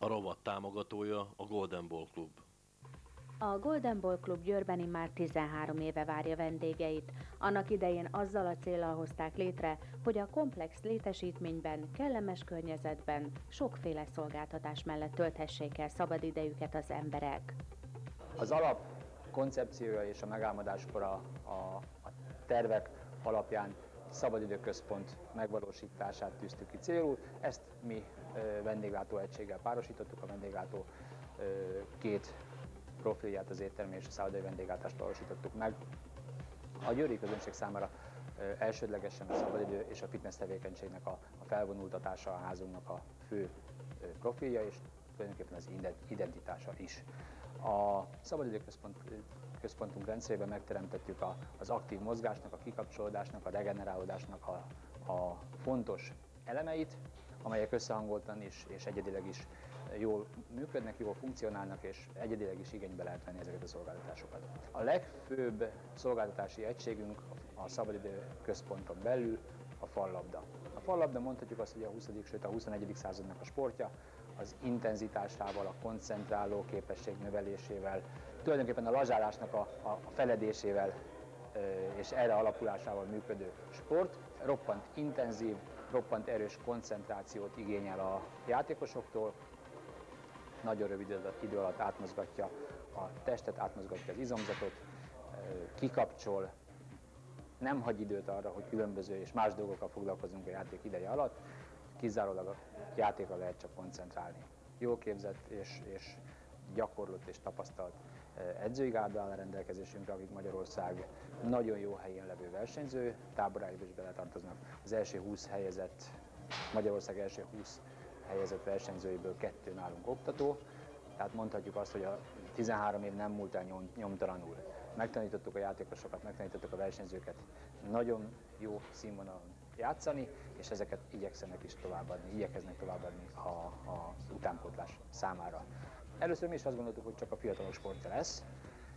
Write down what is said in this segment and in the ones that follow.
A rovat támogatója a Golden Ball Klub. A Golden Ball Klub Győrben immár 13 éve várja vendégeit. Annak idején azzal a céllal hozták létre, hogy a komplex létesítményben, kellemes környezetben, sokféle szolgáltatás mellett tölthessék el szabadidejüket az emberek. Az alap koncepciója és a megálmodáskor a tervek alapján szabadidőközpont megvalósítását tűztük ki célul. Ezt mi vendéglátóegységgel párosítottuk, a vendéglátó két profilját, az éttermi és a szállodai vendéglátást valósítottuk meg. A győri közönség számára elsődlegesen a szabadidő és a fitness tevékenységnek a felvonultatása a házunknak a fő profilja, és tulajdonképpen az identitása is. A szabadidőközpontunk rendszerében megteremtettük az aktív mozgásnak, a kikapcsolódásnak, a regenerálódásnak a fontos elemeit, amelyek összehangoltan és egyedileg is jól működnek, jól funkcionálnak, és egyedileg is igénybe lehet venni ezeket a szolgáltatásokat. A legfőbb szolgáltatási egységünk a szabadidőközponton belül a fallabda. A fallabda mondhatjuk azt, hogy a 20. sőt a 21. századnak a sportja, az intenzitásával, a koncentráló képesség növelésével, tulajdonképpen a lazsálásnak a feledésével és erre alapulásával működő sport. Roppant intenzív, roppant erős koncentrációt igényel a játékosoktól, nagyon rövid idő alatt átmozgatja a testet, átmozgatja az izomzatot, kikapcsol, nem hagy időt arra, hogy különböző és más dolgokkal foglalkozunk a játék ideje alatt, kizárólag a játékra lehet csak koncentrálni. Jól képzett és gyakorlott és tapasztalt edzői gárda áll a rendelkezésünkre, akik Magyarország nagyon jó helyén levő versenyző táboráiba is beletartoznak. Az első 20 helyezett, Magyarország első 20 helyezett versenyzőiből 2 nálunk oktató, tehát mondhatjuk azt, hogy a 13 év nem múlt el nyomtalanul. Megtanítottuk a játékosokat, megtanítottuk a versenyzőket nagyon jó színvonalon játszani, és ezeket igyekeznek továbbadni az utánpótlás számára. Először mi is azt gondoltuk, hogy csak a fiatalok sportja lesz,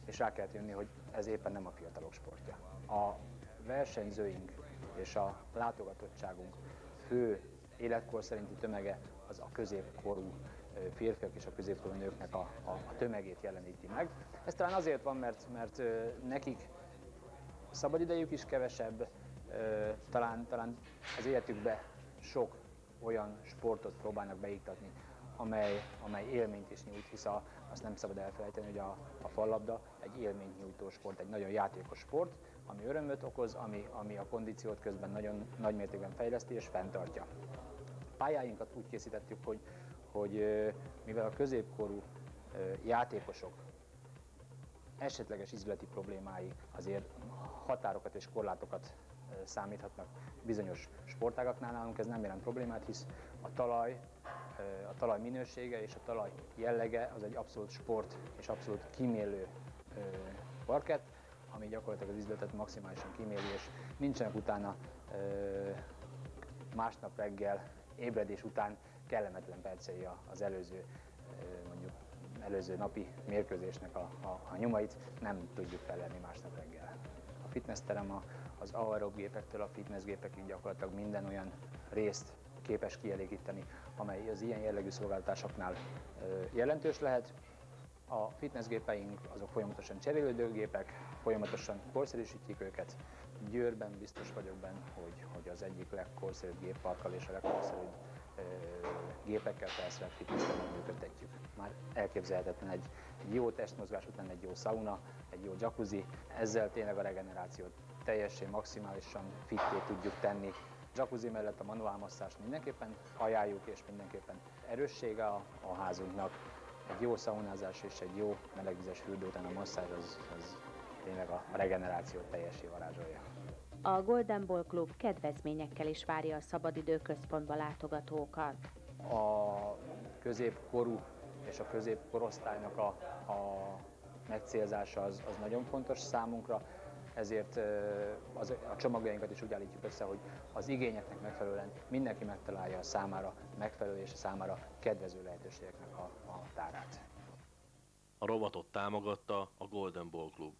és rá kellett jönni, hogy ez éppen nem a fiatalok sportja. A versenyzőink és a látogatottságunk fő életkor szerinti tömege az a középkorú férfiak és a középkorú nőknek a tömegét jeleníti meg. Ez talán azért van, mert nekik szabadidejük is kevesebb, talán az életükbe sok olyan sportot próbálnak beiktatni, amely élményt is nyújt, hisz azt nem szabad elfelejteni, hogy a fallabda egy élményt nyújtó sport, egy nagyon játékos sport, ami örömöt okoz, ami a kondíciót közben nagyon nagy mértékben fejleszti és fenntartja. Pályáinkat úgy készítettük, hogy mivel a középkorú játékosok esetleges izületi problémái azért határokat és korlátokat számíthatnak bizonyos sportágaknál, nálunk ez nem jelent problémát, hisz a talaj minősége és a talaj jellege az egy abszolút sport és abszolút kímélő parkett, ami gyakorlatilag az izületet maximálisan kíméli, és nincsenek utána másnap reggel ébredés után kellemetlen percei az előző napi mérkőzésnek a nyomait nem tudjuk felvenni másnap reggel. A fitnessterem az aerob gépektől a fitnessgépekig gyakorlatilag minden olyan részt képes kielégíteni, amely az ilyen jellegű szolgáltatásoknál jelentős lehet. A fitnessgépeink azok folyamatosan cserélődő gépek, folyamatosan korszerűsítjük őket. Győrben biztos vagyok benne, hogy az egyik legkorszerűbb gépparkkal és a legkorszerűbb gépekkel felszerelt fitnesstermet működtetjük. Már elképzelhetetlen egy jó testmozgás után egy jó sauna, egy jó jacuzzi, ezzel tényleg a regenerációt teljesen, maximálisan fitté tudjuk tenni. Jacuzzi mellett a manuál masszást mindenképpen ajánljuk, és mindenképpen erőssége a házunknak. Egy jó szaunázás és egy jó melegvizes fürdő után a masszázs az tényleg a regenerációt teljessé varázsolja. A Golden Ball Klub kedvezményekkel is várja a szabadidőközpontba látogatókat. A középkorú és a középkorosztálynak a megcélzása az nagyon fontos számunkra, ezért a csomagjainkat is úgy állítjuk össze, hogy az igényeknek megfelelően mindenki megtalálja a számára megfelelő és a számára kedvező lehetőségeknek a tárát. A rovatot támogatta a Golden Ball Klub.